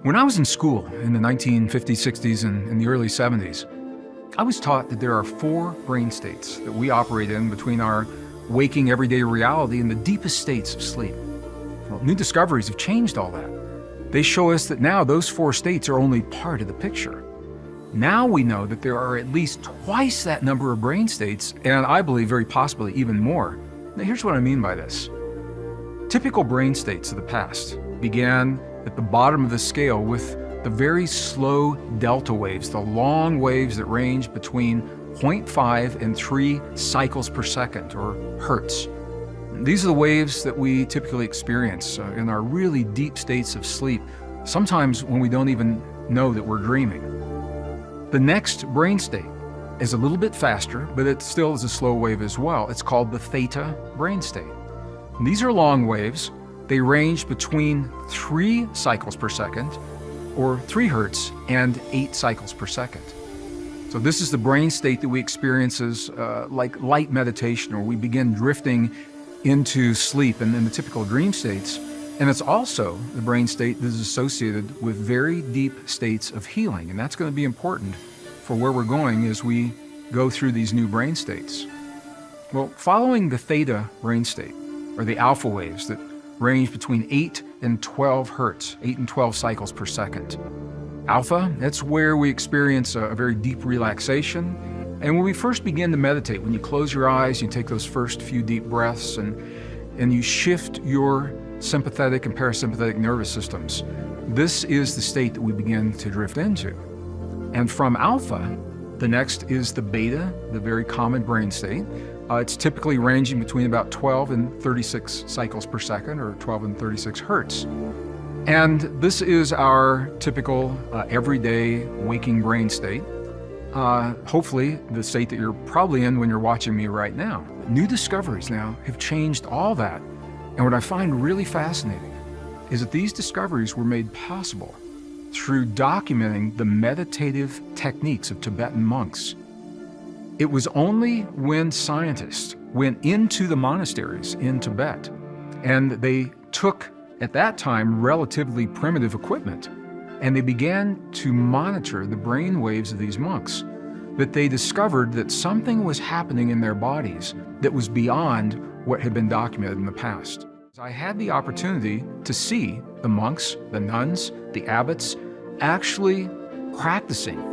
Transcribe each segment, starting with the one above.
When I was in school in the 1950s, 60s, and in the early 70s, I was taught that there are 4 brain states that we operate in between our waking everyday reality and the deepest states of sleep. Well, new discoveries have changed all that. They show us that now those 4 states are only part of the picture. Now we know that there are at least twice that number of brain states, and I believe very possibly even more. Now here's what I mean by this. Typical brain states of the past began at the bottom of the scale with the very slow delta waves, the long waves that range between 0.5 and 3 cycles per second, or hertz. These are the waves that we typically experience in our really deep states of sleep, sometimes when we don't even know that we're dreaming. The next brain state is a little bit faster, but it still is a slow wave as well. It's called the theta brain state. And these are long waves. They range between 3 cycles per second, or 3 hertz, and 8 cycles per second. So this is the brain state that we experience as like light meditation, or we begin drifting into sleep and in the typical dream states. And it's also the brain state that is associated with very deep states of healing. And that's going to be important for where we're going as we go through these new brain states. Well, following the theta brain state, or the alpha waves that range between 8 and 12 hertz, 8 and 12 cycles per second. Alpha, that's where we experience a very deep relaxation. And when we first begin to meditate, when you close your eyes, you take those first few deep breaths and you shift your sympathetic and parasympathetic nervous systems, this is the state that we begin to drift into. And from alpha, the next is the beta, the very common brain state. It's typically ranging between about 12 and 36 cycles per second, or 12 and 36 hertz. And this is our typical everyday waking brain state. Hopefully the state that you're probably in when you're watching me right now. New discoveries now have changed all that. And what I find really fascinating is that these discoveries were made possible through documenting the meditative techniques of Tibetan monks. It was only when scientists went into the monasteries in Tibet and they took, at that time, relatively primitive equipment, and they began to monitor the brain waves of these monks, that they discovered that something was happening in their bodies that was beyond what had been documented in the past. I had the opportunity to see the monks, the nuns, the abbots actually practicing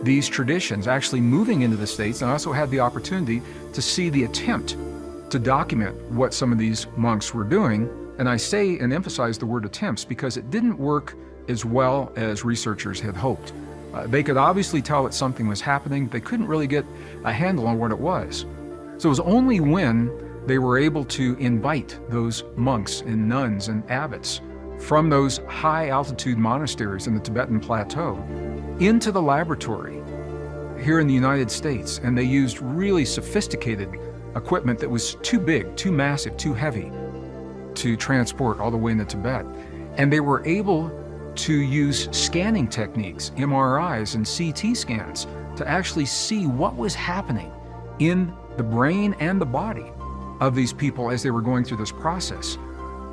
these traditions, actually moving into the states. And I also had the opportunity to see the attempt to document what some of these monks were doing. And I say and emphasize the word attempts because it didn't work as well as researchers had hoped. They could obviously tell that something was happening. They couldn't really get a handle on what it was. So it was only when they were able to invite those monks and nuns and abbots from those high altitude monasteries in the Tibetan plateau into the laboratory here in the United States. And they used really sophisticated equipment that was too big, too massive, too heavy to transport all the way into Tibet. And they were able to use scanning techniques, MRIs and CT scans, to actually see what was happening in the brain and the body of these people as they were going through this process.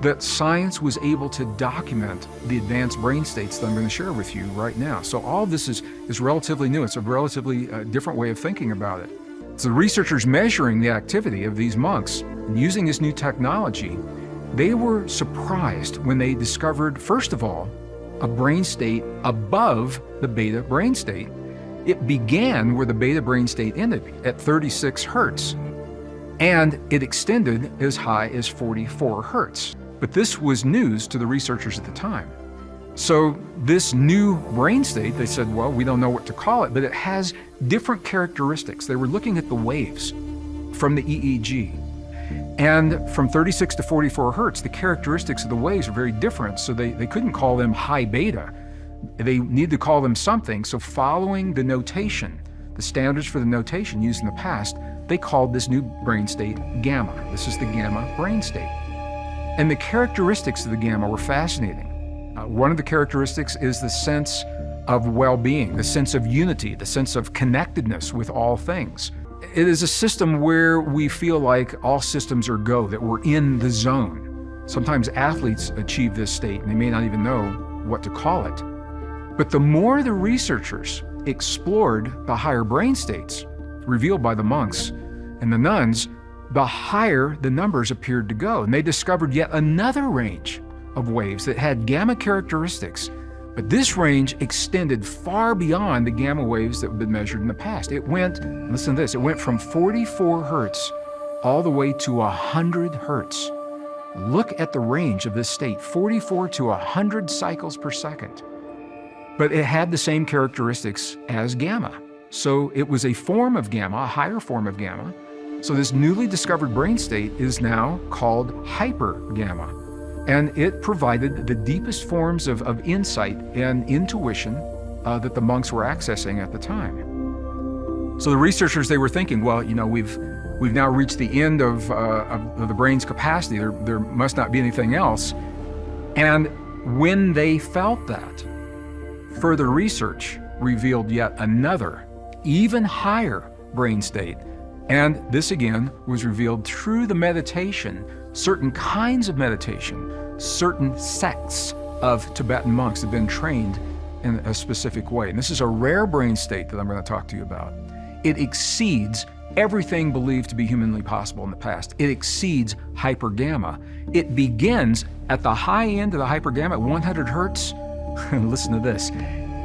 That science was able to document the advanced brain states that I'm going to share with you right now. So all of this is relatively new. It's a relatively different way of thinking about it. So the researchers measuring the activity of these monks and using this new technology, they were surprised when they discovered, first of all, a brain state above the beta brain state. It began where the beta brain state ended, at 36 hertz, and it extended as high as 44 hertz. But this was news to the researchers at the time. So this new brain state, they said, well, we don't know what to call it, but it has different characteristics. They were looking at the waves from the EEG. And from 36 to 44 hertz, the characteristics of the waves are very different. So they couldn't call them high beta. They needed to call them something. So following the notation, the standards for the notation used in the past, they called this new brain state gamma. This is the gamma brain state. And the characteristics of the gamma were fascinating. One of the characteristics is the sense of well-being, the sense of unity, the sense of connectedness with all things. It is a system where we feel like all systems are go, that we're in the zone. Sometimes athletes achieve this state and they may not even know what to call it. But the more the researchers explored the higher brain states revealed by the monks and the nuns, the higher the numbers appeared to go. And they discovered yet another range of waves that had gamma characteristics. But this range extended far beyond the gamma waves that had been measured in the past. It went, listen to this, it went from 44 hertz all the way to 100 hertz. Look at the range of this state, 44 to 100 cycles per second. But it had the same characteristics as gamma. So it was a form of gamma, a higher form of gamma. So this newly discovered brain state is now called hypergamma. And it provided the deepest forms of insight and intuition that the monks were accessing at the time. So the researchers, they were thinking, well, we've now reached the end of the brain's capacity. There must not be anything else. And when they felt that, further research revealed yet another, even higher brain state. And this again was revealed through the meditation, certain kinds of meditation, certain sects of Tibetan monks have been trained in a specific way. And this is a rare brain state that I'm going to talk to you about. It exceeds everything believed to be humanly possible in the past. It exceeds hypergamma. It begins at the high end of the hypergamma at 100 hertz. Listen to this.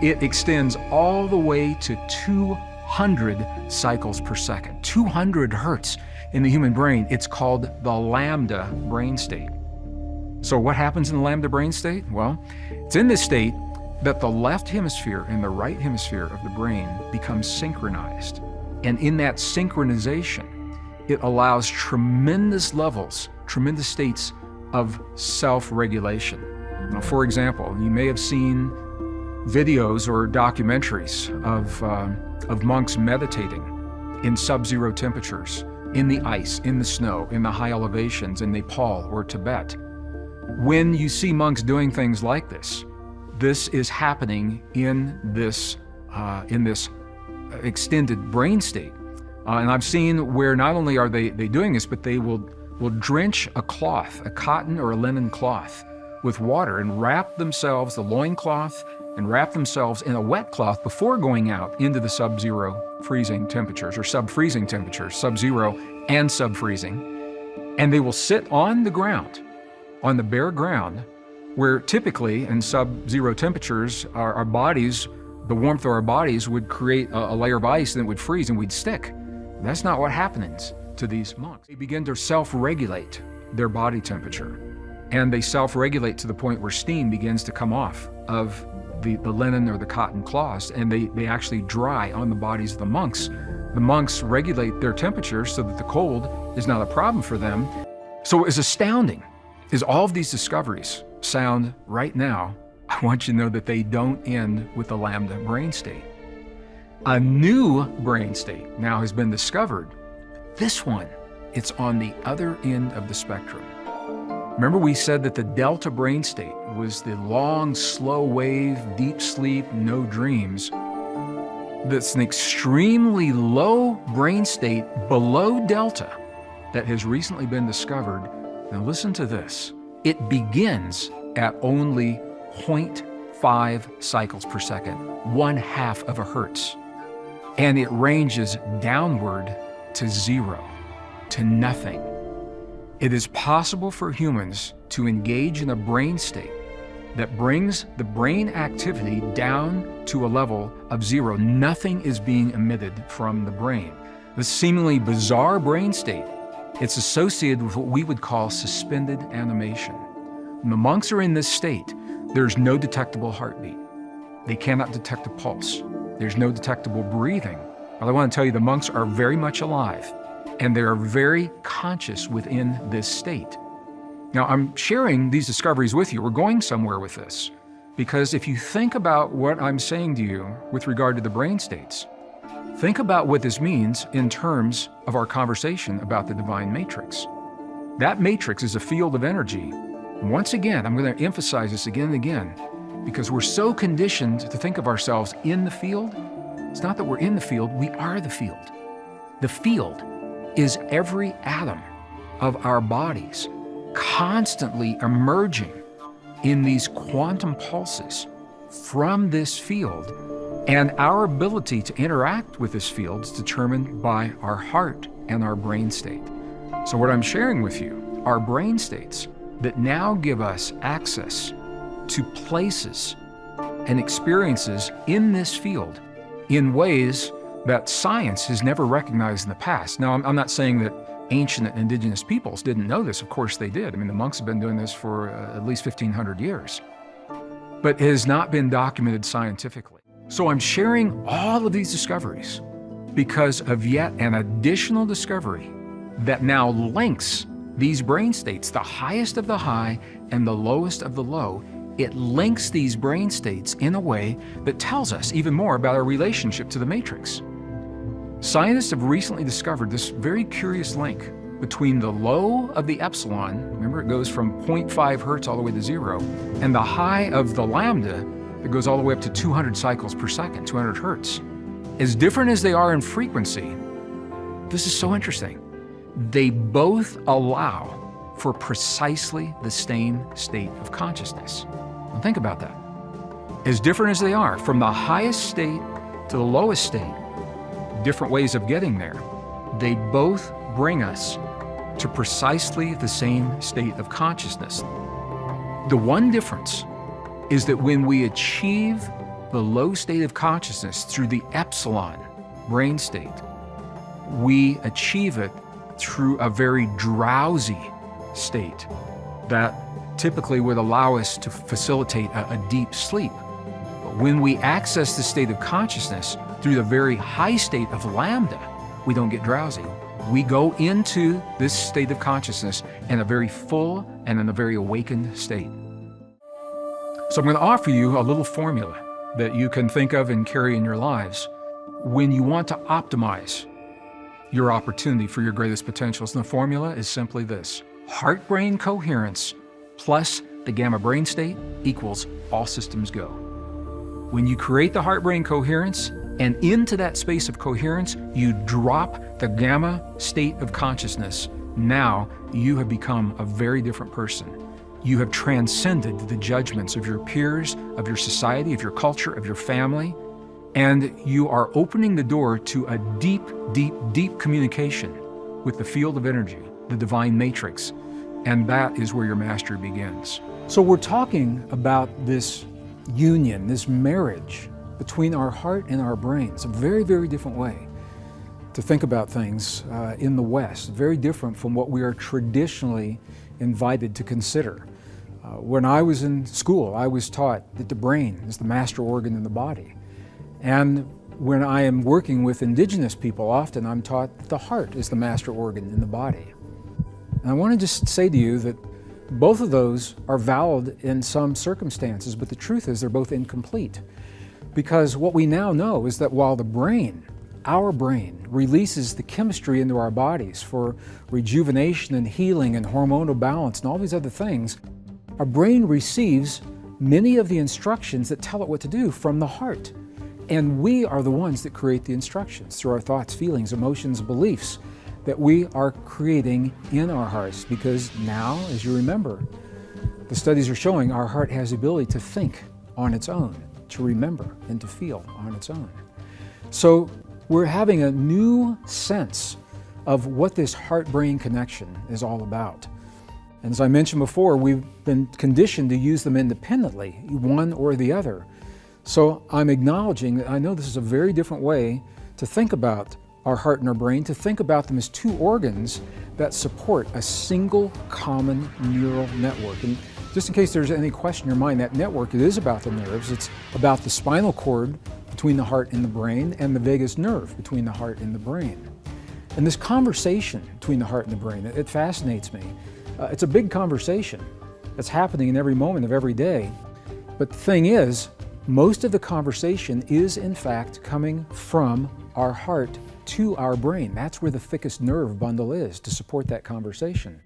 It extends all the way to 200 cycles per second, 200 hertz in the human brain. It's called the Lambda brain state. So what happens in the Lambda brain state? Well, it's in this state that the left hemisphere and the right hemisphere of the brain becomes synchronized. And in that synchronization, it allows tremendous levels, tremendous states of self-regulation. Now, for example, you may have seen videos or documentaries of monks meditating in sub-zero temperatures, in the ice, in the snow, in the high elevations in Nepal or Tibet. When you see monks doing things like this, this is happening in this extended brain state. And I've seen where not only are they doing this, but they will drench a cloth, a cotton or a linen cloth, with water and wrap themselves, the loincloth, and wrap themselves in a wet cloth before going out into the sub-zero freezing temperatures, or sub-freezing temperatures, sub-zero and sub-freezing. And they will sit on the ground, on the bare ground, where typically in sub-zero temperatures, our bodies, the warmth of our bodies would create a layer of ice and it would freeze and we'd stick. That's not what happens to these monks. They begin to self-regulate their body temperature, and they self-regulate to the point where steam begins to come off of the linen or the cotton cloths, and they actually dry on the bodies of the monks. The monks regulate their temperature so that the cold is not a problem for them. So as astounding as all of these discoveries sound right now, I want you to know that they don't end with the Lambda brain state. A new brain state now has been discovered. This one, it's on the other end of the spectrum. Remember we said that the delta brain state was the long, slow wave, deep sleep, no dreams. That's an extremely low brain state below delta that has recently been discovered. Now listen to this. It begins at only 0.5 cycles per second, 1/2 of a hertz. And it ranges downward to zero, to nothing. It is possible for humans to engage in a brain state that brings the brain activity down to a level of zero. Nothing is being emitted from the brain. This seemingly bizarre brain state, it's associated with what we would call suspended animation. When the monks are in this state, there's no detectable heartbeat. They cannot detect a pulse. There's no detectable breathing. But I want to tell you, the monks are very much alive, and they are very conscious within this state. Now, I'm sharing these discoveries with you. We're going somewhere with this, because if you think about what I'm saying to you with regard to the brain states, think about what this means in terms of our conversation about the divine matrix. That matrix is a field of energy. And once again, I'm going to emphasize this again and again, because we're so conditioned to think of ourselves in the field. It's not that we're in the field, we are the field. The field is every atom of our bodies constantly emerging in these quantum pulses from this field, and our ability to interact with this field is determined by our heart and our brain state. So what I'm sharing with you are brain states that now give us access to places and experiences in this field in ways that science has never recognized in the past. Now, I'm not saying that ancient and indigenous peoples didn't know this. Of course they did. I mean, the monks have been doing this for at least 1,500 years. But it has not been documented scientifically. So I'm sharing all of these discoveries because of yet an additional discovery that now links these brain states, the highest of the high and the lowest of the low. It links these brain states in a way that tells us even more about our relationship to the matrix. Scientists have recently discovered this very curious link between the low of the epsilon, remember it goes from 0.5 hertz all the way to 0, and the high of the lambda that goes all the way up to 200 cycles per second, 200 hertz. As different as they are in frequency, this is so interesting. They both allow for precisely the same state of consciousness. Now think about that. As different as they are, from the highest state to the lowest state, different ways of getting there, they both bring us to precisely the same state of consciousness. The one difference is that when we achieve the low state of consciousness through the epsilon brain state, we achieve it through a very drowsy state that typically would allow us to facilitate a deep sleep. But when we access the state of consciousness through the very high state of lambda, we don't get drowsy. We go into this state of consciousness in a very full and in a very awakened state. So I'm going to offer you a little formula that you can think of and carry in your lives when you want to optimize your opportunity for your greatest potentials. And the formula is simply this: heart-brain coherence plus the gamma brain state equals all systems go. When you create the heart-brain coherence, and into that space of coherence, you drop the gamma state of consciousness. Now you have become a very different person. You have transcended the judgments of your peers, of your society, of your culture, of your family, and you are opening the door to a deep, deep, deep communication with the field of energy, the divine matrix, and that is where your mastery begins. So we're talking about this union, this marriage between our heart and our brain. It's a very, very different way to think about things in the West, very different from what we are traditionally invited to consider. When I was in school, I was taught that the brain is the master organ in the body. And when I am working with indigenous people, often I'm taught that the heart is the master organ in the body. And I want to just say to you that both of those are valid in some circumstances, but the truth is they're both incomplete. Because what we now know is that while the brain, our brain, releases the chemistry into our bodies for rejuvenation and healing and hormonal balance and all these other things, our brain receives many of the instructions that tell it what to do from the heart. And we are the ones that create the instructions through our thoughts, feelings, emotions, beliefs that we are creating in our hearts. Because now, as you remember, the studies are showing our heart has the ability to think on its own, to remember and to feel on its own. So we're having a new sense of what this heart-brain connection is all about. And as I mentioned before, we've been conditioned to use them independently, one or the other. So I'm acknowledging that I know this is a very different way to think about our heart and our brain, to think about them as two organs that support a single common neural network. And just in case there's any question in your mind, that network, it is about the nerves. It's about the spinal cord between the heart and the brain, and the vagus nerve between the heart and the brain. And this conversation between the heart and the brain, it fascinates me. It's a big conversation that's happening in every moment of every day. But the thing is, most of the conversation is in fact coming from our heart to our brain. That's where the thickest nerve bundle is to support that conversation.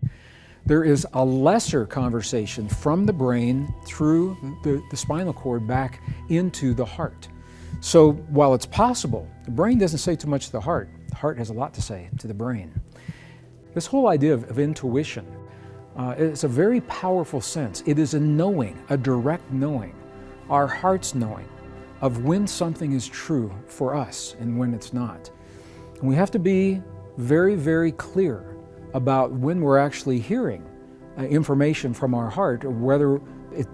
There is a lesser conversation from the brain through the spinal cord back into the heart. So while it's possible, the brain doesn't say too much to the heart has a lot to say to the brain. This whole idea of intuition, it's a very powerful sense. It is a knowing, a direct knowing our heart's knowing of when something is true for us and when it's not. And we have to be very, very clear about when we're actually hearing information from our heart, or whether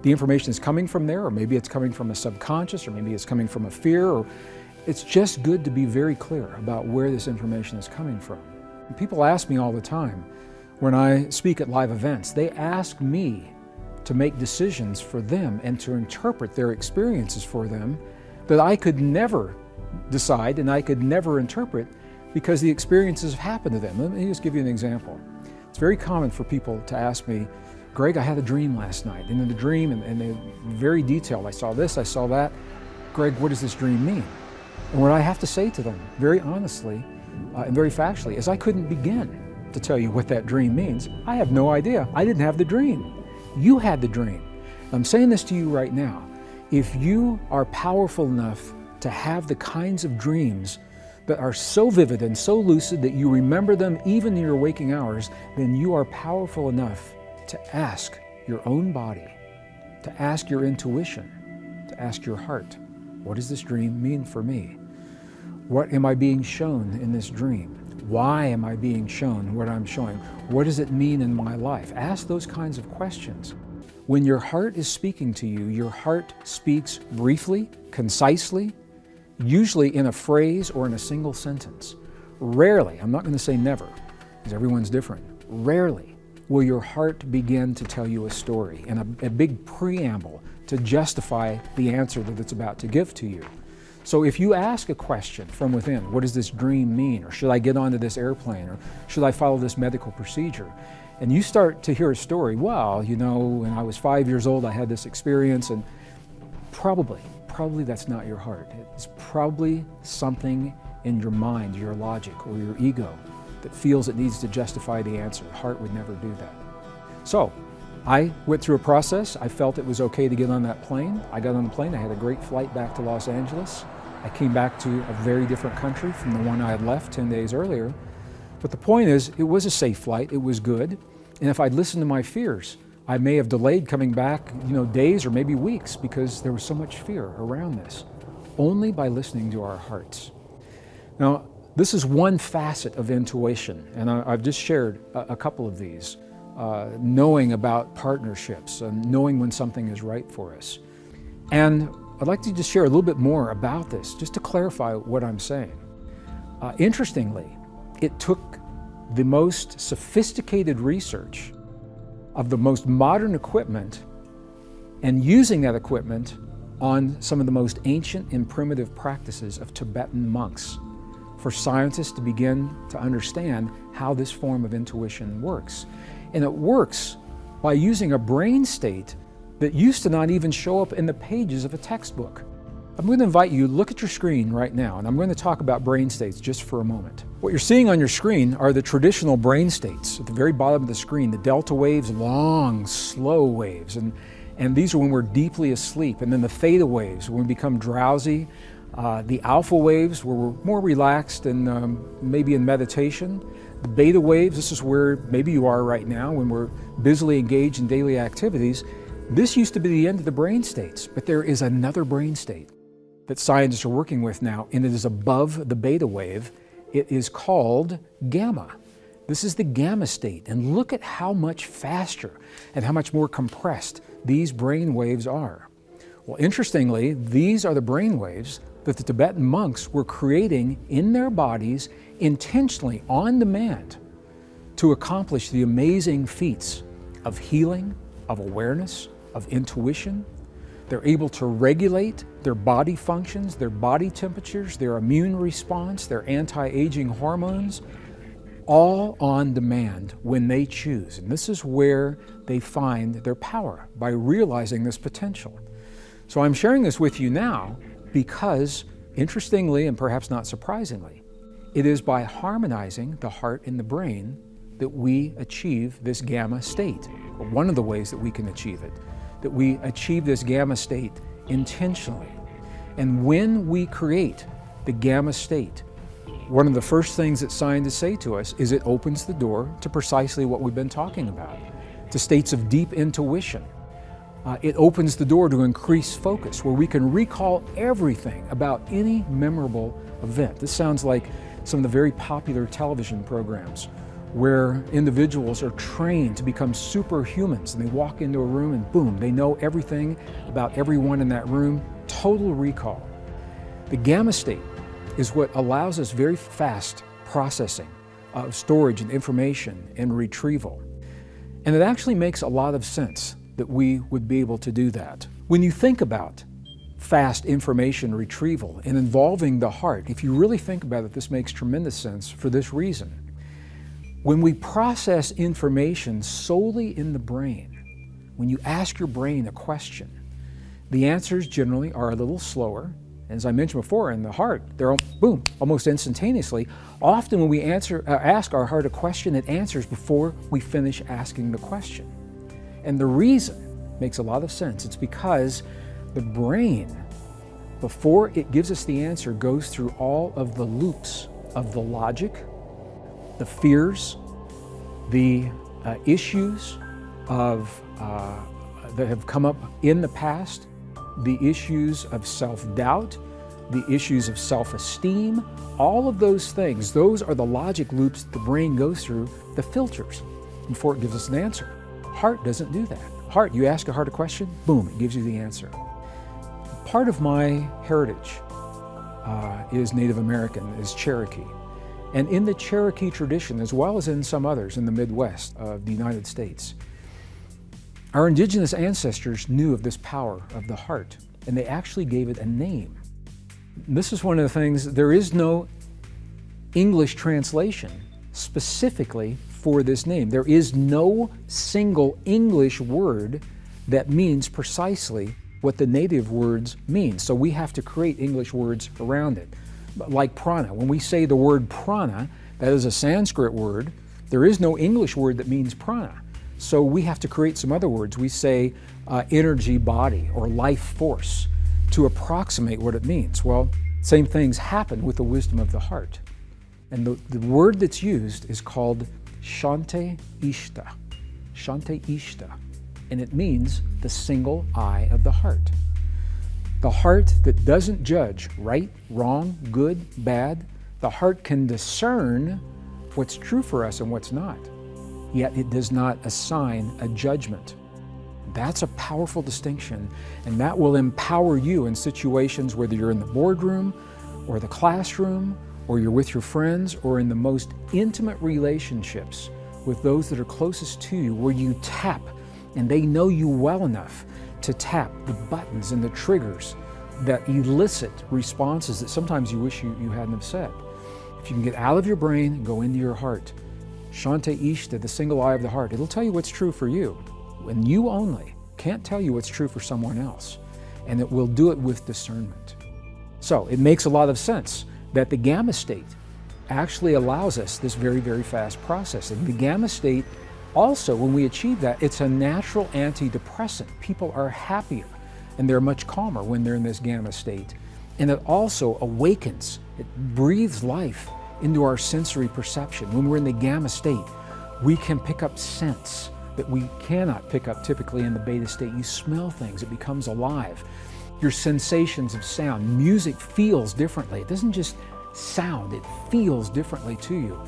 the information is coming from there, or maybe it's coming from a subconscious, or maybe it's coming from a fear, or it's just good to be very clear about where this information is coming from. And people ask me all the time when I speak at live events, they ask me to make decisions for them and to interpret their experiences for them that I could never decide and I could never interpret because the experiences have happened to them. Let me just give you an example. It's very common for people to ask me, Greg, I had a dream last night. And in the dream, and they're very detailed, I saw this, I saw that. Greg, what does this dream mean? And what I have to say to them, very honestly and very factually, is I couldn't begin to tell you what that dream means. I have no idea. I didn't have the dream. You had the dream. I'm saying this to you right now. If you are powerful enough to have the kinds of dreams that are so vivid and so lucid that you remember them even in your waking hours, then you are powerful enough to ask your own body, to ask your intuition, to ask your heart, what does this dream mean for me? What am I being shown in this dream? Why am I being shown what I'm showing? What does it mean in my life? Ask those kinds of questions. When your heart is speaking to you, your heart speaks briefly, concisely, usually in a phrase or in a single sentence. Rarely, I'm not going to say never, because everyone's different, rarely will your heart begin to tell you a story and a big preamble to justify the answer that it's about to give to you. So if you ask a question from within, what does this dream mean? Or should I get onto this airplane? Or should I follow this medical procedure? And you start to hear a story, well, you know, when I was 5 years old, I had this experience, and probably that's not your heart. It's probably something in your mind, your logic, or your ego that feels it needs to justify the answer. The heart would never do that. So I went through a process. I felt it was okay to get on that plane. I got on the plane. I had a great flight back to Los Angeles. I came back to a very different country from the one I had left 10 days earlier. But the point is, it was a safe flight. It was good. And if I'd listened to my fears, I may have delayed coming back, days or maybe weeks, because there was so much fear around this. Only by listening to our hearts. Now, this is one facet of intuition, and I've just shared a couple of these. Knowing about partnerships and knowing when something is right for us. And I'd like to just share a little bit more about this, just to clarify what I'm saying. Interestingly, it took the most sophisticated research of the most modern equipment and using that equipment on some of the most ancient and primitive practices of Tibetan monks for scientists to begin to understand how this form of intuition works. And it works by using a brain state that used to not even show up in the pages of a textbook. I'm going to invite you, look at your screen right now, and I'm going to talk about brain states just for a moment. What you're seeing on your screen are the traditional brain states. At the very bottom of the screen, the delta waves, long, slow waves, and these are when we're deeply asleep. And then the theta waves, when we become drowsy. The alpha waves, where we're more relaxed and maybe in meditation. The beta waves, this is where maybe you are right now when we're busily engaged in daily activities. This used to be the end of the brain states, but there is another brain state that scientists are working with now, and it is above the beta wave. It is called gamma. This is the gamma state, and look at how much faster and how much more compressed these brain waves are. Well, interestingly, these are the brain waves that the Tibetan monks were creating in their bodies intentionally, on demand, to accomplish the amazing feats of healing, of awareness, of intuition. They're able to regulate their body functions, their body temperatures, their immune response, their anti-aging hormones, all on demand when they choose. And this is where they find their power, by realizing this potential. So I'm sharing this with you now because, interestingly and perhaps not surprisingly, it is by harmonizing the heart and the brain that we achieve this gamma state, or one of the ways that we can achieve it, that we achieve this gamma state intentionally. And when we create the gamma state, one of the first things that scientists say to us is it opens the door to precisely what we've been talking about, to states of deep intuition. It opens the door to increased focus, where we can recall everything about any memorable event. This sounds like some of the very popular television programs where individuals are trained to become superhumans, and they walk into a room and boom, they know everything about everyone in that room. Total recall. The gamma state is what allows us very fast processing of storage and information and retrieval. And it actually makes a lot of sense that we would be able to do that. When you think about fast information retrieval and involving the heart, if you really think about it, this makes tremendous sense for this reason. When we process information solely in the brain, when you ask your brain a question, the answers generally are a little slower. As I mentioned before, in the heart, they're boom, almost instantaneously. Often when we ask our heart a question, it answers before we finish asking the question. And the reason makes a lot of sense. It's because the brain, before it gives us the answer, goes through all of the loops of the logic, the fears, the issues that have come up in the past, the issues of self-doubt, the issues of self-esteem, all of those things, those are the logic loops the brain goes through, the filters, before it gives us an answer. Heart doesn't do that. Heart, you ask a heart a question, boom, it gives you the answer. Part of my heritage is Native American, is Cherokee. And in the Cherokee tradition, as well as in some others in the Midwest of the United States, our indigenous ancestors knew of this power of the heart, and they actually gave it a name. This is one of the things, there is no English translation specifically for this name. There is no single English word that means precisely what the native words mean. So we have to create English words around it. Like prana. When we say the word prana, that is a Sanskrit word. There is no English word that means prana. So we have to create some other words. We say energy body or life force to approximate what it means. Well, same things happen with the wisdom of the heart. And the word that's used is called Shante Isa. Shante Isa. And it means the single eye of the heart. The heart that doesn't judge right, wrong, good, bad. The heart can discern what's true for us and what's not. Yet it does not assign a judgment. That's a powerful distinction, and that will empower you in situations whether you're in the boardroom or the classroom, or you're with your friends, or in the most intimate relationships with those that are closest to you, where you tap and they know you well enough to tap the buttons and the triggers that elicit responses that sometimes you wish you hadn't have said. If you can get out of your brain and go into your heart, Shante Isa, the single eye of the heart, it'll tell you what's true for you. And you only can't tell you what's true for someone else. And it will do it with discernment. So it makes a lot of sense that the gamma state actually allows us this very, very fast processing. The gamma state also, when we achieve that, it's a natural antidepressant. People are happier and they're much calmer when they're in this gamma state. And it also awakens, it breathes life into our sensory perception. When we're in the gamma state, we can pick up scents that we cannot pick up typically in the beta state. You smell things, it becomes alive. Your sensations of sound, music feels differently. It doesn't just sound, it feels differently to you.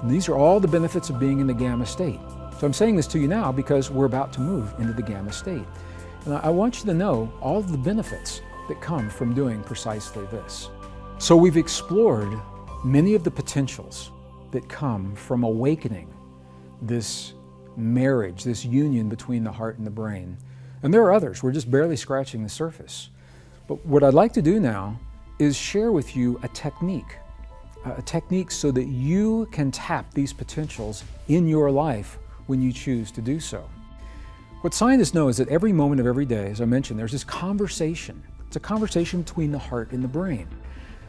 And these are all the benefits of being in the gamma state. So I'm saying this to you now because we're about to move into the gamma state. And I want you to know all of the benefits that come from doing precisely this. So we've explored many of the potentials that come from awakening this marriage, this union between the heart and the brain. And there are others, we're just barely scratching the surface. But what I'd like to do now is share with you a technique so that you can tap these potentials in your life when you choose to do so. What scientists know is that every moment of every day, as I mentioned, there's this conversation. It's a conversation between the heart and the brain.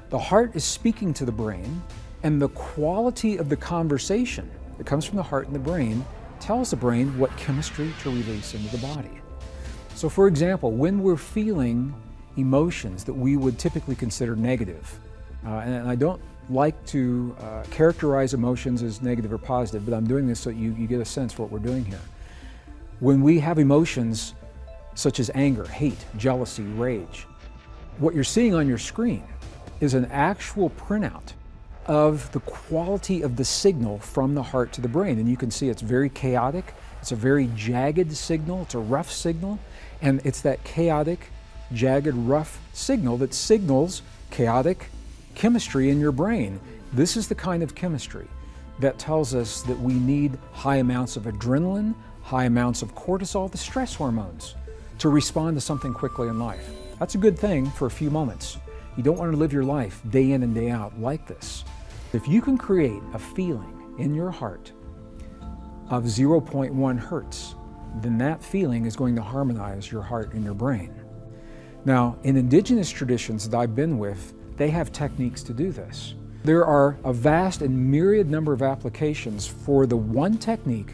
The heart is speaking to the brain, and the quality of the conversation that comes from the heart and the brain tells the brain what chemistry to release into the body. So for example, when we're feeling emotions that we would typically consider negative, and I don't like to characterize emotions as negative or positive, but I'm doing this so you get a sense for what we're doing here. When we have emotions, such as anger, hate, jealousy, rage. What you're seeing on your screen is an actual printout of the quality of the signal from the heart to the brain. And you can see it's very chaotic. It's a very jagged signal. It's a rough signal. And it's that chaotic, jagged, rough signal that signals chaotic chemistry in your brain. This is the kind of chemistry that tells us that we need high amounts of adrenaline, high amounts of cortisol, the stress hormones, to respond to something quickly in life. That's a good thing for a few moments. You don't want to live your life day in and day out like this. If you can create a feeling in your heart of 0.1 hertz, then that feeling is going to harmonize your heart and your brain. Now, in indigenous traditions that I've been with, they have techniques to do this. There are a vast and myriad number of applications for the one technique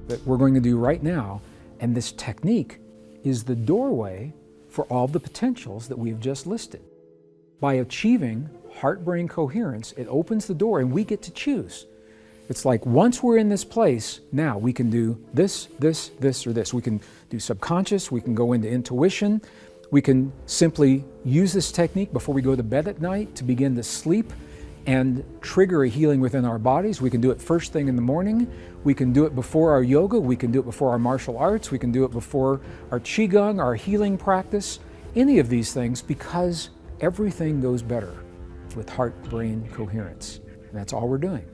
that we're going to do right now, and this technique is the doorway for all the potentials that we've just listed. By achieving heart-brain coherence, it opens the door and we get to choose. It's like once we're in this place, now we can do this, this, this, or this. We can do subconscious, we can go into intuition, we can simply use this technique before we go to bed at night to begin to sleep and trigger a healing within our bodies. We can do it first thing in the morning. We can do it before our yoga. We can do it before our martial arts. We can do it before our qigong, our healing practice, any of these things, because everything goes better with heart-brain coherence. And that's all we're doing,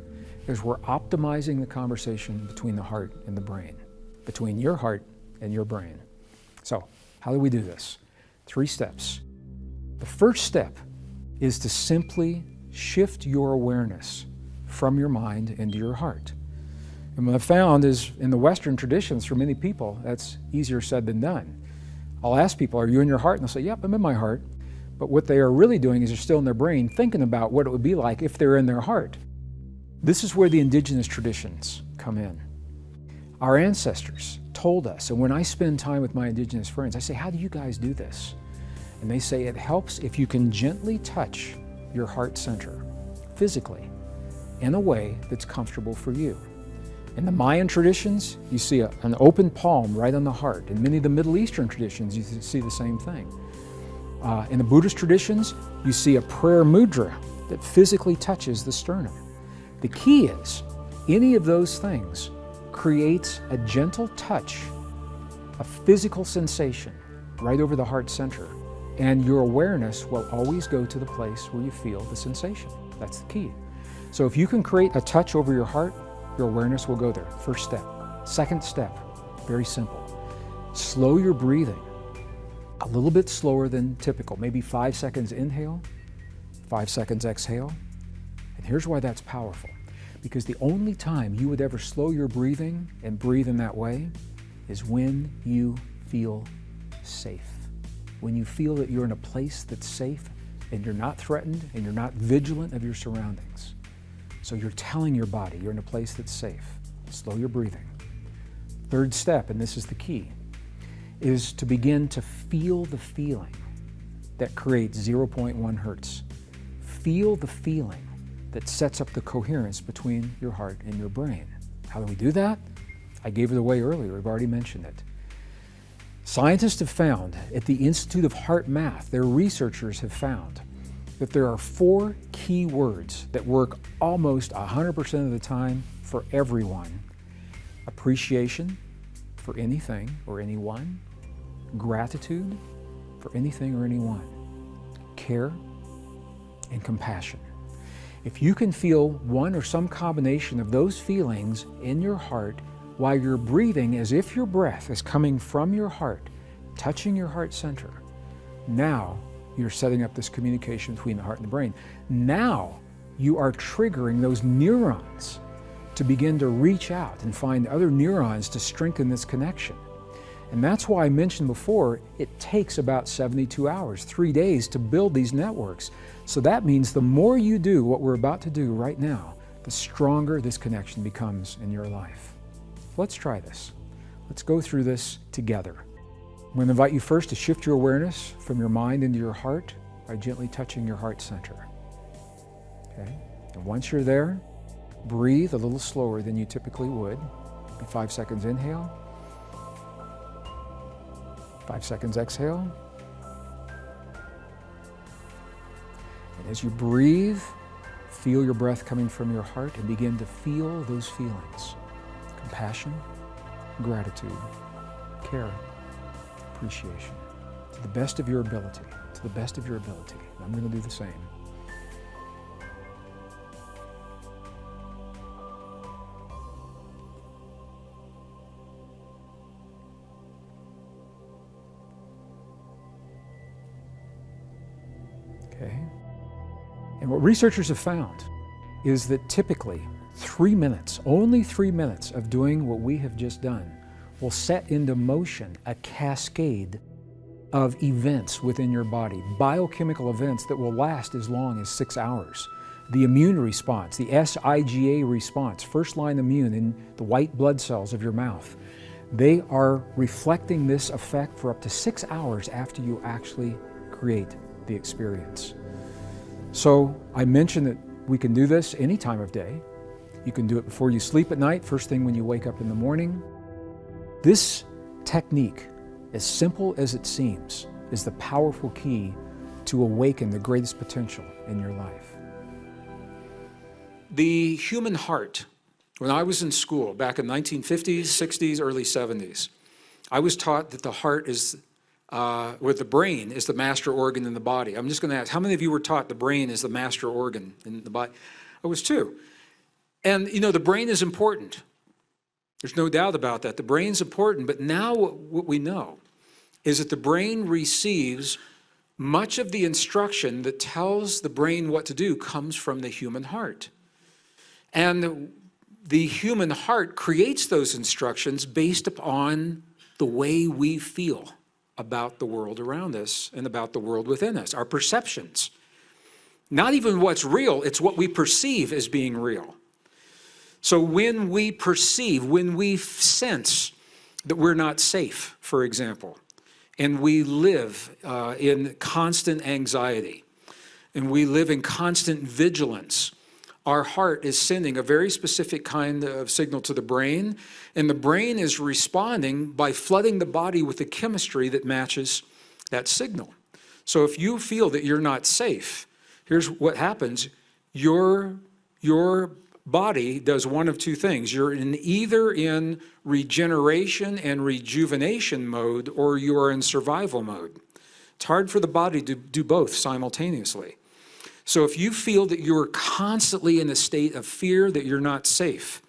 is we're optimizing the conversation between the heart and the brain, between your heart and your brain. So, how do we do this? 3 steps. The first step is to simply shift your awareness from your mind into your heart. And what I've found is in the Western traditions, for many people, that's easier said than done. I'll ask people, are you in your heart? And they'll say, yep, I'm in my heart. But what they are really doing is they're still in their brain thinking about what it would be like if they're in their heart. This is where the indigenous traditions come in. Our ancestors told us, and when I spend time with my indigenous friends, I say, how do you guys do this? And they say it helps if you can gently touch your heart center, physically, in a way that's comfortable for you. In the Mayan traditions, you see an open palm right on the heart. In many of the Middle Eastern traditions, you see the same thing. In the Buddhist traditions, you see a prayer mudra that physically touches the sternum. The key is, any of those things creates a gentle touch, a physical sensation right over the heart center. And your awareness will always go to the place where you feel the sensation. That's the key. So if you can create a touch over your heart, your awareness will go there. First step. Second step, very simple. Slow your breathing a little bit slower than typical. Maybe 5 seconds inhale, 5 seconds exhale. And here's why that's powerful. Because the only time you would ever slow your breathing and breathe in that way is when you feel safe. When you feel that you're in a place that's safe and you're not threatened and you're not vigilant of your surroundings. So you're telling your body you're in a place that's safe. Slow your breathing. Third step, and this is the key, is to begin to feel the feeling that creates 0.1 hertz. Feel the feeling that sets up the coherence between your heart and your brain. How do we do that? I gave it away earlier, we've already mentioned it. Scientists have found, at the Institute of Heart Math, their researchers have found that there are 4 key words that work almost 100% of the time for everyone. Appreciation for anything or anyone. Gratitude for anything or anyone. Care and compassion. If you can feel one or some combination of those feelings in your heart while you're breathing as if your breath is coming from your heart, touching your heart center, now you're setting up this communication between the heart and the brain. Now you are triggering those neurons to begin to reach out and find other neurons to strengthen this connection. And that's why I mentioned before, it takes about 72 hours, 3 days to build these networks. So that means the more you do what we're about to do right now, the stronger this connection becomes in your life. Let's try this. Let's go through this together. I'm going to invite you first to shift your awareness from your mind into your heart by gently touching your heart center. Okay? And once you're there, breathe a little slower than you typically would. 5 seconds inhale. 5 seconds, exhale. And as you breathe, feel your breath coming from your heart and begin to feel those feelings. Compassion, gratitude, care, appreciation. To the best of your ability, to the best of your ability. And I'm going to do the same. Okay. And what researchers have found is that typically 3 minutes, only 3 minutes of doing what we have just done will set into motion a cascade of events within your body, biochemical events that will last as long as 6 hours. The immune response, the SIGA response, first line immune in the white blood cells of your mouth, they are reflecting this effect for up to 6 hours after you actually create the experience. So I mentioned that we can do this any time of day. You can do it before you sleep at night, first thing when you wake up in the morning. This technique, as simple as it seems, is the powerful key to awaken the greatest potential in your life. The human heart, when I was in school back in 1950s, 60s, early 70s, I was taught that the heart is, the brain is the master organ in the body. I'm just going to ask, how many of you were taught the brain is the master organ in the body? I was too. And you know, the brain is important. There's no doubt about that. The brain's important, but now what we know is that the brain receives much of the instruction that tells the brain what to do comes from the human heart. And the human heart creates those instructions based upon the way we feel about the world around us and about the world within us, our perceptions. Not even what's real, it's what we perceive as being real. So when we perceive, when we sense that we're not safe, for example, and we live in constant anxiety, and we live in constant vigilance, our heart is sending a very specific kind of signal to the brain, and the brain is responding by flooding the body with the chemistry that matches that signal. So if you feel that you're not safe, here's what happens. Your body does one of two things. You're either in regeneration and rejuvenation mode, or you are in survival mode. It's hard for the body to do both simultaneously. So if you feel that you're constantly in a state of fear, that you're not safe,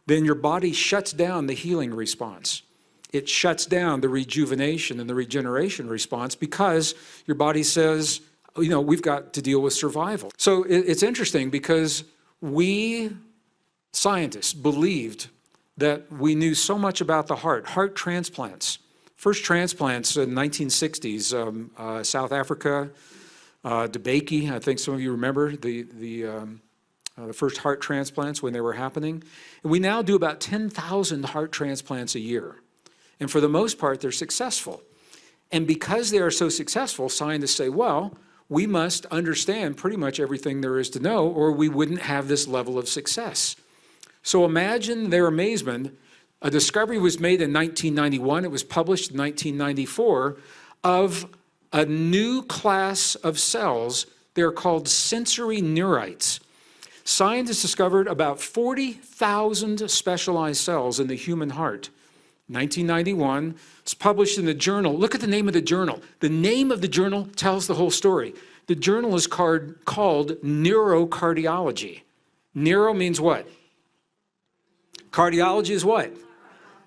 then your body shuts down the healing response. It shuts down the rejuvenation and the regeneration response because your body says, you know, we've got to deal with survival. So it's interesting because we scientists believed that we knew so much about the heart transplants. First transplants in 1960s, South Africa, DeBakey, I think some of you remember the first heart transplants when they were happening. And we now do about 10,000 heart transplants a year. And for the most part, they're successful. And because they are so successful, scientists say, well, we must understand pretty much everything there is to know, or we wouldn't have this level of success. So imagine their amazement. A discovery was made in 1991. It was published in 1994 of a new class of cells. They're called sensory neurites. Scientists discovered about 40,000 specialized cells in the human heart. 1991, it's published in the journal. Look at the name of the journal. The name of the journal tells the whole story. The journal is called Neurocardiology. Neuro means what? Cardiology is what?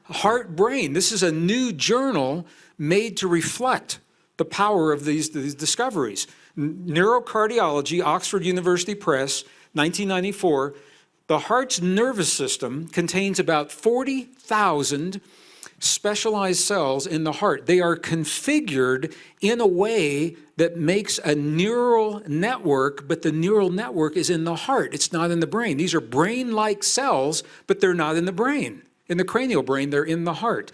Heart, brain. This is a new journal made to reflect the power of these discoveries. Neurocardiology, Oxford University Press, 1994. The heart's nervous system contains about 40,000 specialized cells in the heart. They are configured in a way that makes a neural network, but the neural network is in the heart. It's not in the brain. These are brain-like cells, but they're not in the brain. In the cranial brain, they're in the heart.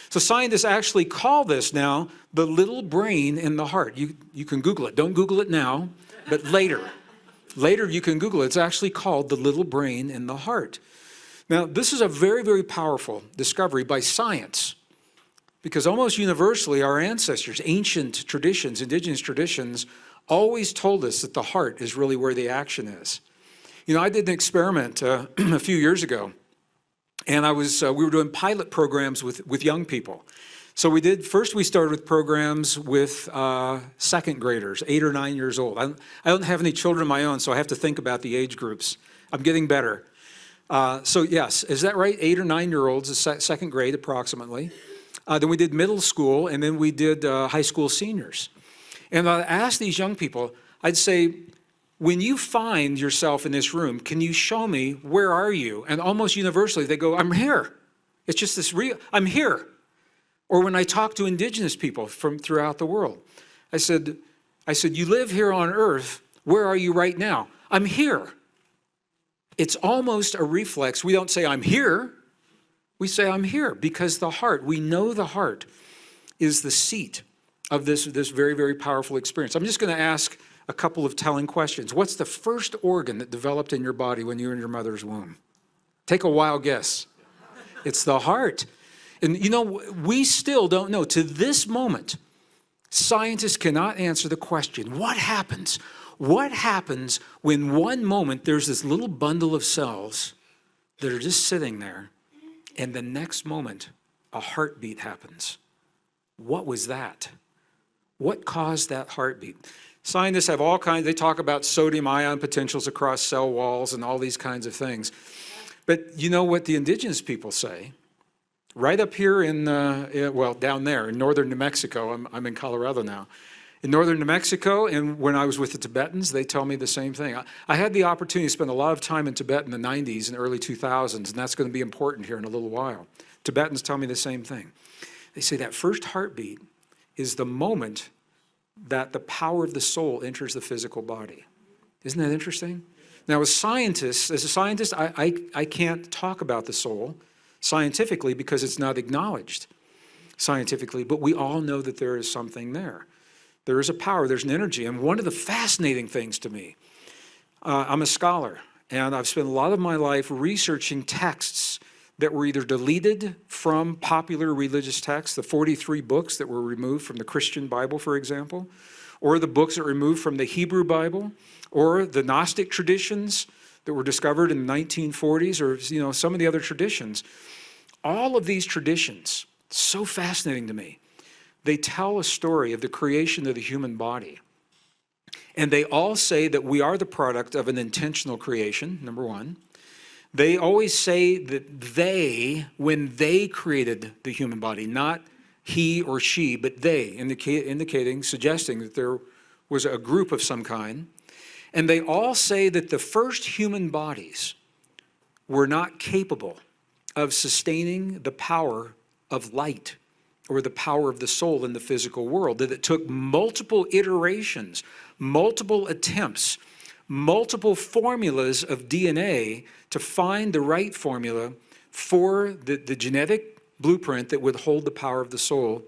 So scientists actually call this now the little brain in the heart. You can Google it. Don't Google it now, but later. Later you can Google it. It's actually called the little brain in the heart. Now, this is a very, very powerful discovery by science. Because almost universally, our ancestors, ancient traditions, indigenous traditions, always told us that the heart is really where the action is. You know, I did an experiment a few years ago, and we were doing pilot programs with young people. So first we started with programs with second graders, 8 or 9 years old. I don't have any children of my own, so I have to think about the age groups. I'm getting better. So yes, is that right? 8 or 9-year-olds, second grade approximately. Then we did middle school, and then we did high school seniors. And I asked these young people, I'd say, when you find yourself in this room, can you show me, where are you? And almost universally, they go, I'm here. It's just this real, I'm here. Or when I talk to indigenous people from throughout the world, I said, you live here on earth, where are you right now? I'm here. It's almost a reflex. We don't say, I'm here. We say, I'm here, because the heart, we know the heart is the seat of this very, very powerful experience. I'm just going to ask a couple of telling questions. What's the first organ that developed in your body when you were in your mother's womb? Take a wild guess. It's the heart. And you know, we still don't know. To this moment, scientists cannot answer the question, what happens? What happens when one moment there's this little bundle of cells that are just sitting there, and the next moment a heartbeat happens? What was that? What caused that heartbeat? Scientists have all kinds, they talk about sodium ion potentials across cell walls and all these kinds of things. But you know what the indigenous people say? Right up here down there in northern New Mexico, I'm in Colorado now. In northern New Mexico, and when I was with the Tibetans, they tell me the same thing. I had the opportunity to spend a lot of time in Tibet in the 90s and early 2000s, and that's going to be important here in a little while. Tibetans tell me the same thing. They say that first heartbeat is the moment that the power of the soul enters the physical body. Isn't that interesting? Now, as a scientist, I can't talk about the soul scientifically because it's not acknowledged scientifically, but we all know that there is something there. There is a power, there's an energy. And one of the fascinating things to me, I'm a scholar, and I've spent a lot of my life researching texts that were either deleted from popular religious texts, the 43 books that were removed from the Christian Bible, for example, or the books that were removed from the Hebrew Bible, or the Gnostic traditions that were discovered in the 1940s, or some of the other traditions. All of these traditions, so fascinating to me, they tell a story of the creation of the human body. And they all say that we are the product of an intentional creation, number one. They always say that when they created the human body, not he or she, but they, suggesting that there was a group of some kind. And they all say that the first human bodies were not capable of sustaining the power of light or the power of the soul in the physical world, that it took multiple iterations, multiple attempts, multiple formulas of DNA to find the right formula for the genetic blueprint that would hold the power of the soul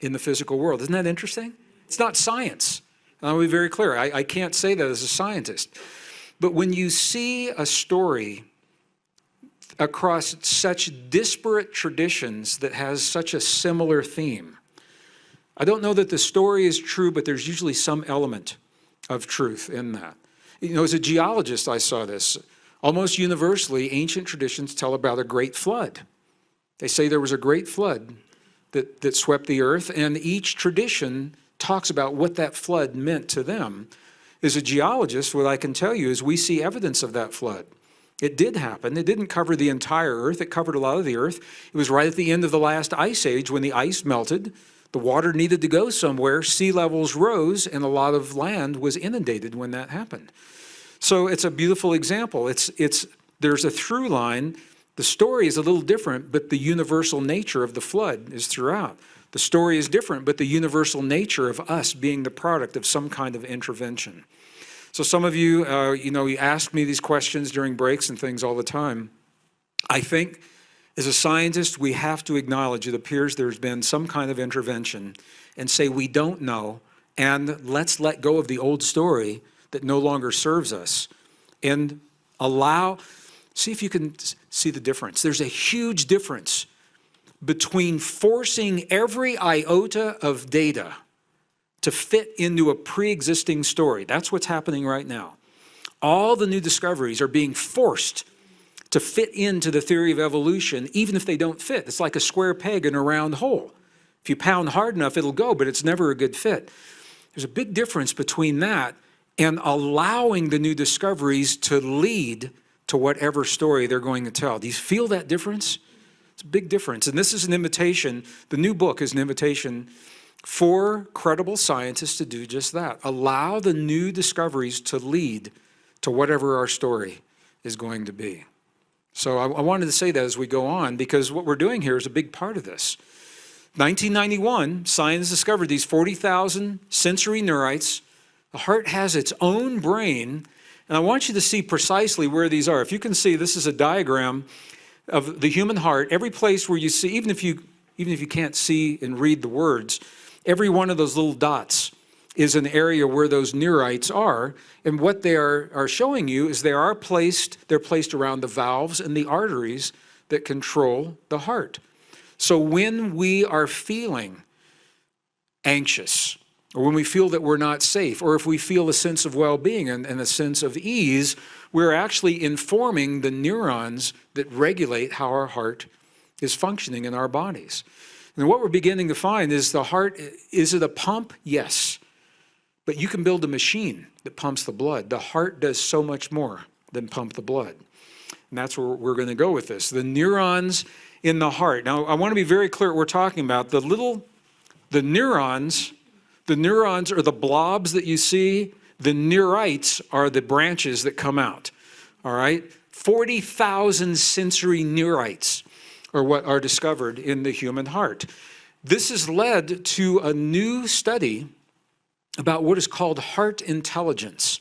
in the physical world. Isn't that interesting? It's not science. I'll be very clear. I can't say that as a scientist. But when you see a story across such disparate traditions that has such a similar theme, I don't know that the story is true, but there's usually some element of truth in that. As a geologist, I saw this. Almost universally, ancient traditions tell about a great flood. They say there was a great flood that swept the earth, and each tradition talks about what that flood meant to them. As a geologist, what I can tell you is we see evidence of that flood. It did happen. It didn't cover the entire earth. It covered a lot of the earth. It was right at the end of the last ice age when the ice melted. The water needed to go somewhere. Sea levels rose, and a lot of land was inundated when that happened. So it's a beautiful example. There's a through line. The story is a little different, but the universal nature of the flood is throughout. The story is different, but the universal nature of us being the product of some kind of intervention. So some of you, you ask me these questions during breaks and things all the time. I think as a scientist, we have to acknowledge it appears there's been some kind of intervention and say we don't know, and let's let go of the old story that no longer serves us and see if you can see the difference. There's a huge difference between forcing every iota of data to fit into a pre-existing story. That's what's happening right now. All the new discoveries are being forced to fit into the theory of evolution, even if they don't fit. It's like a square peg in a round hole. If you pound hard enough, it'll go, but it's never a good fit. There's a big difference between that and allowing the new discoveries to lead to whatever story they're going to tell. Do you feel that difference? It's a big difference. And this is an invitation. The new book is an invitation for credible scientists to do just that. Allow the new discoveries to lead to whatever our story is going to be. So I wanted to say that as we go on, because what we're doing here is a big part of this. 1991, science discovered these 40,000 sensory neurites. The heart has its own brain, and I want you to see precisely where these are. If you can see, this is a diagram of the human heart. Every place where you see, even if you can't see and read the words, every one of those little dots is an area where those neurites are, and what they are showing you is they're placed around the valves and the arteries that control the heart. So when we are feeling anxious, or when we feel that we're not safe, or if we feel a sense of well-being and a sense of ease, we're actually informing the neurons that regulate how our heart is functioning in our bodies. And what we're beginning to find is the heart, is it a pump? Yes. But you can build a machine that pumps the blood. The heart does so much more than pump the blood. And that's where we're going to go with this. The neurons in the heart. Now, I want to be very clear what we're talking about. The neurons are the blobs that you see. The neurites are the branches that come out. All right? 40,000 sensory neurites are what are discovered in the human heart. This has led to a new study about what is called heart intelligence.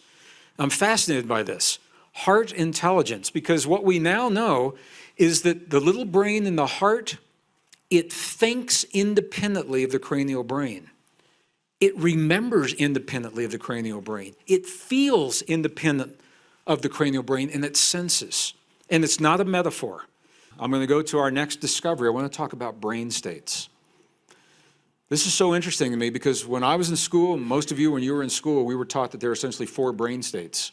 I'm fascinated by this. Heart intelligence, because what we now know is that the little brain in the heart, it thinks independently of the cranial brain. It remembers independently of the cranial brain. It feels independent of the cranial brain, and it senses. And it's not a metaphor. I'm going to go to our next discovery. I want to talk about brain states. This is so interesting to me because when I was in school, and most of you, when you were in school, we were taught that there are essentially 4 brain states.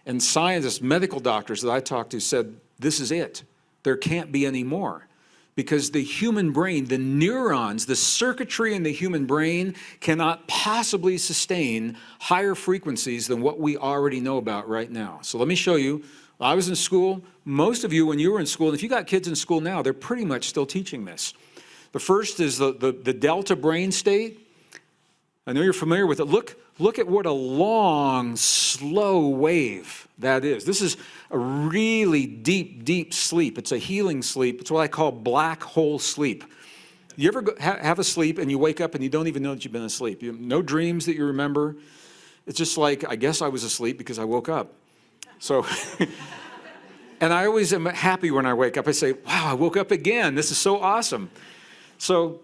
And scientists, medical doctors that I talked to said, this is it. There can't be any more. Because the human brain, the neurons, the circuitry in the human brain cannot possibly sustain higher frequencies than what we already know about right now. So let me show you. I was in school. Most of you, when you were in school, and if you got kids in school now, they're pretty much still teaching this. The first is the delta brain state. I know you're familiar with it. Look at what a long, slow wave that is. This is a really deep, deep sleep. It's a healing sleep. It's what I call black hole sleep. You ever have a sleep and you wake up and you don't even know that you've been asleep? You have no dreams that you remember. It's just like, I guess I was asleep because I woke up. So, and I always am happy when I wake up. I say, wow, I woke up again. This is so awesome. So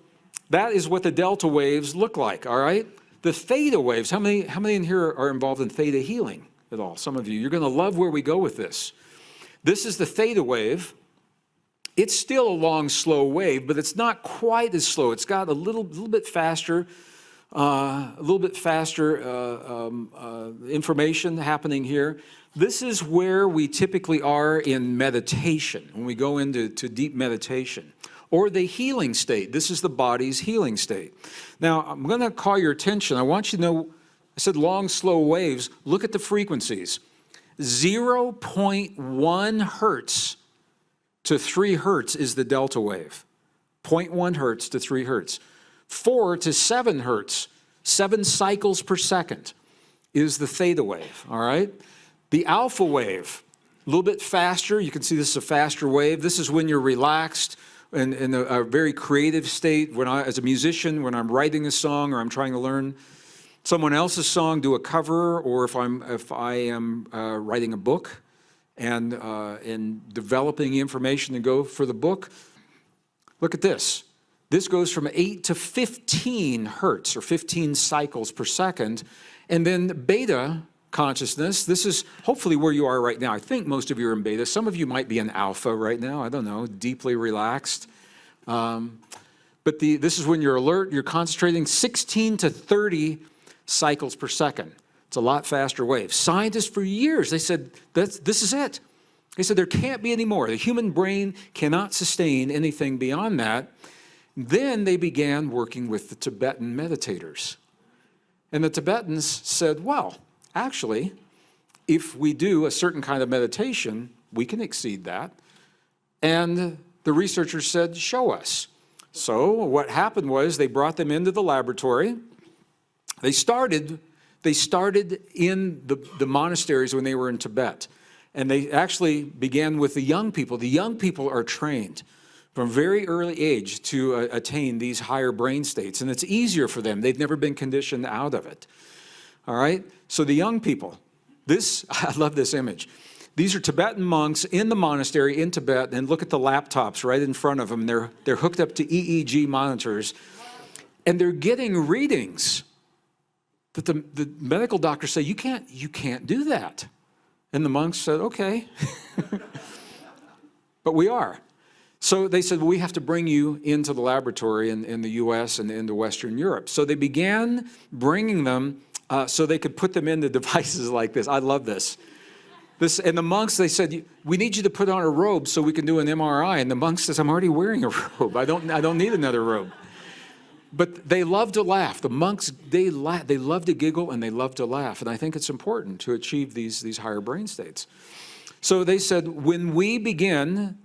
that is what the delta waves look like, all right? The theta waves, how many in here are involved in theta healing at all? Some of you. You're going to love where we go with this. This is the theta wave. It's still a long, slow wave, but it's not quite as slow. It's got a little bit faster, information happening here. This is where we typically are in meditation, when we go into deep meditation. Or the healing state. This is the body's healing state. Now, I'm going to call your attention. I want you to know, I said long, slow waves. Look at the frequencies. 0.1 hertz to 3 hertz is the delta wave. 0.1 hertz to 3 hertz. 4 to 7 hertz, 7 cycles per second, is the theta wave, all right? The alpha wave, a little bit faster. You can see this is a faster wave. This is when you're relaxed, in a very creative state. As a musician, when I'm writing a song or I'm trying to learn someone else's song, do a cover, or if I am writing a book and developing information to go for the book. Look at this. This goes from 8 to 15 hertz or 15 cycles per second. And then beta consciousness, this is hopefully where you are right now. I think most of you are in beta. Some of you might be in alpha right now. I don't know, deeply relaxed. But this is when you're alert, you're concentrating 16 to 30 cycles per second. It's a lot faster wave. Scientists for years, they said, this is it. They said there can't be any more. The human brain cannot sustain anything beyond that. Then they began working with the Tibetan meditators. And the Tibetans said, well, actually, if we do a certain kind of meditation, we can exceed that. And the researchers said, show us. So what happened was they brought them into the laboratory. They started in the monasteries when they were in Tibet. And they actually began with the young people. The young people are trained from very early age to attain these higher brain states. And it's easier for them. They've never been conditioned out of it. All right? So the young people, I love this image. These are Tibetan monks in the monastery in Tibet, and look at the laptops right in front of them. They're hooked up to EEG monitors, and they're getting readings that the medical doctors say, you can't do that. And the monks said, okay. But we are. So they said, well, we have to bring you into the laboratory in the US and into Western Europe. So they began bringing them so they could put them into devices like this. I love this. And the monks, they said, we need you to put on a robe so we can do an MRI. And the monk says, I'm already wearing a robe. I don't need another robe. But they love to laugh. The monks, they love to giggle and they love to laugh. And I think it's important to achieve these higher brain states. So they said, when we begin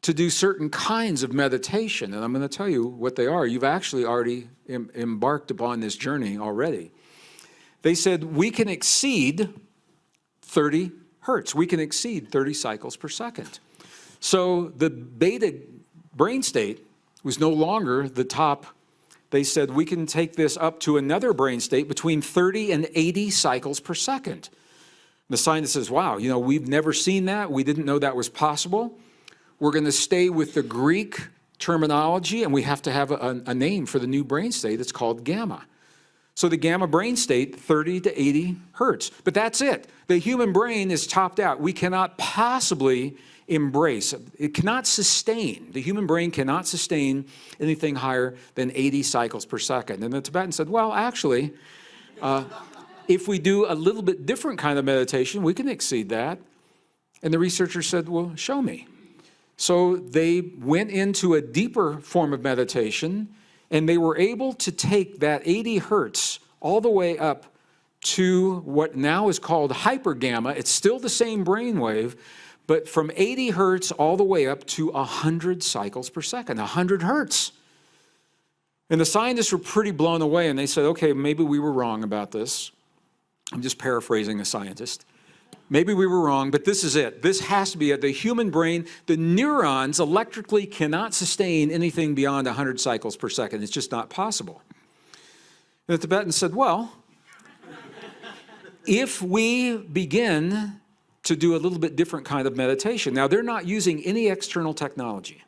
to do certain kinds of meditation, and I'm going to tell you what they are. You've actually already embarked upon this journey already. They said, we can exceed 30 hertz. We can exceed 30 cycles per second. So the beta brain state was no longer the top. They said, we can take this up to another brain state between 30 and 80 cycles per second. The scientist says, wow, we've never seen that. We didn't know that was possible. We're going to stay with the Greek terminology, and we have to have a name for the new brain state. It's called gamma. So the gamma brain state, 30 to 80 hertz. But that's it. The human brain is topped out. We cannot possibly embrace. It cannot sustain. The human brain cannot sustain anything higher than 80 cycles per second. And the Tibetan said, well, actually, if we do a little bit different kind of meditation, we can exceed that. And the researcher said, well, show me. So they went into a deeper form of meditation, and they were able to take that 80 hertz all the way up to what now is called hypergamma. It's still the same brainwave, but from 80 hertz all the way up to 100 cycles per second, 100 hertz. And the scientists were pretty blown away, and they said, okay, maybe we were wrong about this. I'm just paraphrasing a scientist. Maybe we were wrong, but this is it. This has to be it. The human brain, the neurons electrically cannot sustain anything beyond 100 cycles per second. It's just not possible. And the Tibetans said, well, if we begin to do a little bit different kind of meditation. Now, they're not using any external technology.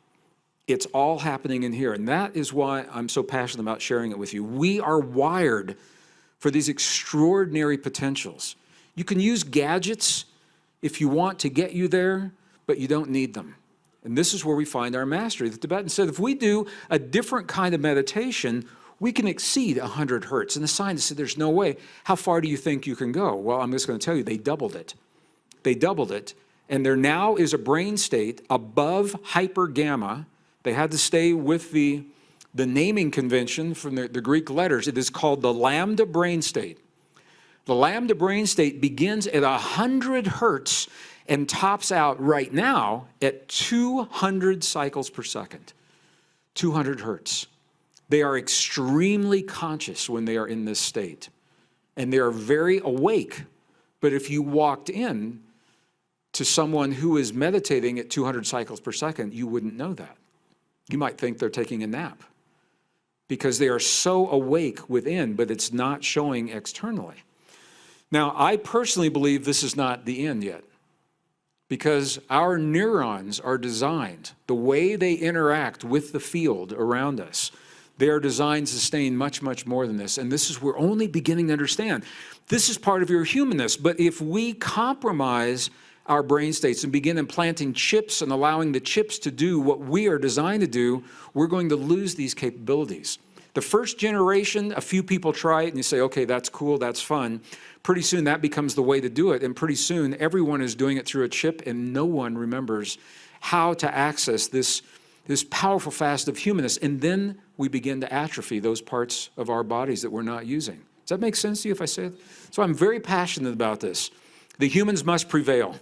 It's all happening in here, and that is why I'm so passionate about sharing it with you. We are wired for these extraordinary potentials. You can use gadgets if you want to get you there, but you don't need them. And this is where we find our mastery. The Tibetan said, if we do a different kind of meditation, we can exceed 100 hertz. And the scientists said, there's no way. How far do you think you can go? Well, I'm just going to tell you, they doubled it. They doubled it. And there now is a brain state above hypergamma. They had to stay with the naming convention from the Greek letters. It is called the Lambda brain state. The Lambda brain state begins at 100 hertz and tops out right now at 200 cycles per second. 200 hertz. They are extremely conscious when they are in this state. And they are very awake. But if you walked in to someone who is meditating at 200 cycles per second, you wouldn't know that. You might think they're taking a nap because they are so awake within, but it's not showing externally. Now, I personally believe this is not the end yet, because our neurons are designed, the way they interact with the field around us, they are designed to sustain much, much more than this. And this is, we're only beginning to understand. This is part of your humanness, but if we compromise our brain states and begin implanting chips and allowing the chips to do what we are designed to do, we're going to lose these capabilities. The first generation, a few people try it and you say, okay, that's cool, that's fun. Pretty soon that becomes the way to do it. And pretty soon everyone is doing it through a chip and no one remembers how to access this powerful facet of humanness. And then we begin to atrophy those parts of our bodies that we're not using. Does that make sense to you if I say it? So I'm very passionate about this. The humans must prevail.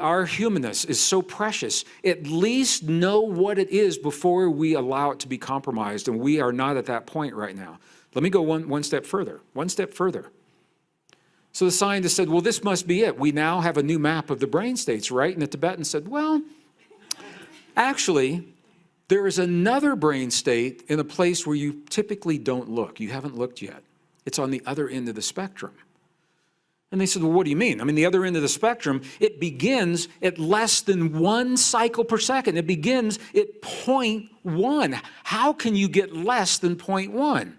Our humanness is so precious. At least know what it is before we allow it to be compromised, and we are not at that point right now. Let me go one step further, So the scientist said, well, this must be it. We now have a new map of the brain states, right? And the Tibetan said, well, actually, there is another brain state in a place where you typically don't look. You haven't looked yet. It's on the other end of the spectrum. And they said, well, what do you mean? I mean, the other end of the spectrum, it begins at less than 1 cycle per second. It begins at 0.1. How can you get less than 0.1?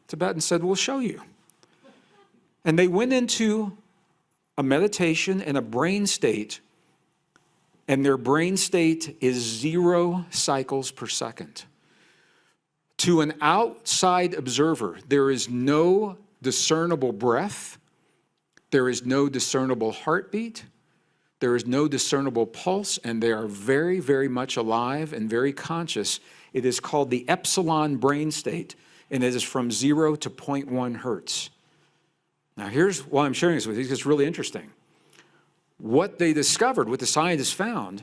Tibetan said, we'll show you. And they went into a meditation and a brain state, and their brain state is 0 cycles per second. To an outside observer, there is no discernible breath. There is no discernible heartbeat. There is no discernible pulse, and they are very, very much alive and very conscious. It is called the Epsilon brain state, and it is from 0 to 0.1 hertz. Now, here's why I'm sharing this with you. It's really interesting. What they discovered, what the scientists found,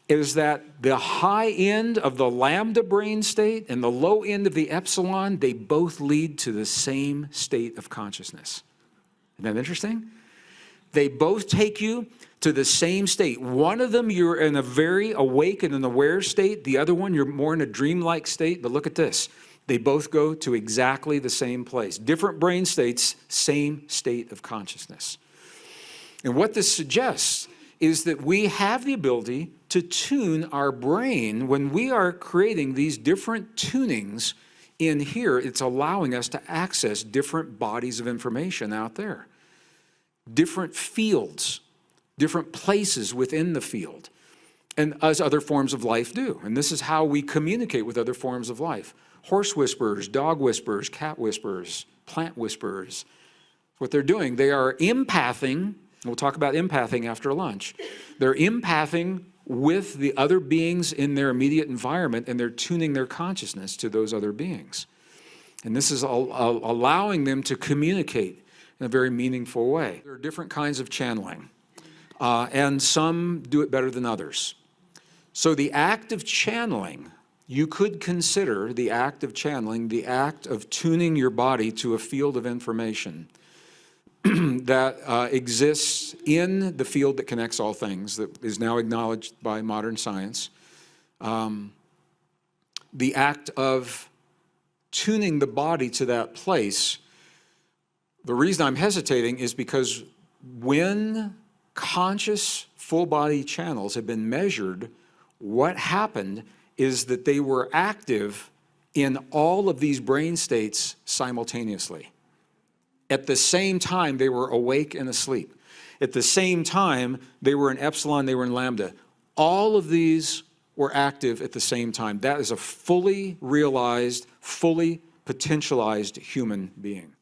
is that the high end of the Lambda brain state and the low end of the Epsilon, they both lead to the same state of consciousness. Isn't that interesting? They both take you to the same state. One of them, you're in a very awake and an aware state. The other one, you're more in a dreamlike state. But look at this. They both go to exactly the same place. Different brain states, same state of consciousness. And what this suggests is that we have the ability to tune our brain. When we are creating these different tunings in here, it's allowing us to access different bodies of information out there, different fields, different places within the field, and as other forms of life do. And this is how we communicate with other forms of life. Horse whisperers, dog whisperers, cat whisperers, plant whisperers. What they're doing, they are empathing. We'll talk about empathing after lunch. They're empathing with the other beings in their immediate environment, and they're tuning their consciousness to those other beings. And this is allowing them to communicate in a very meaningful way. There are different kinds of channeling, and some do it better than others. So the act of channeling, you could consider the act of channeling the act of tuning your body to a field of information that exists in the field that connects all things, that is now acknowledged by modern science. The act of tuning the body to that place, the reason I'm hesitating is because when conscious full body channels have been measured, what happened is that they were active in all of these brain states simultaneously. At the same time, they were awake and asleep. At the same time, they were in Epsilon, they were in Lambda. All of these were active at the same time. That is a fully realized, fully potentialized human being.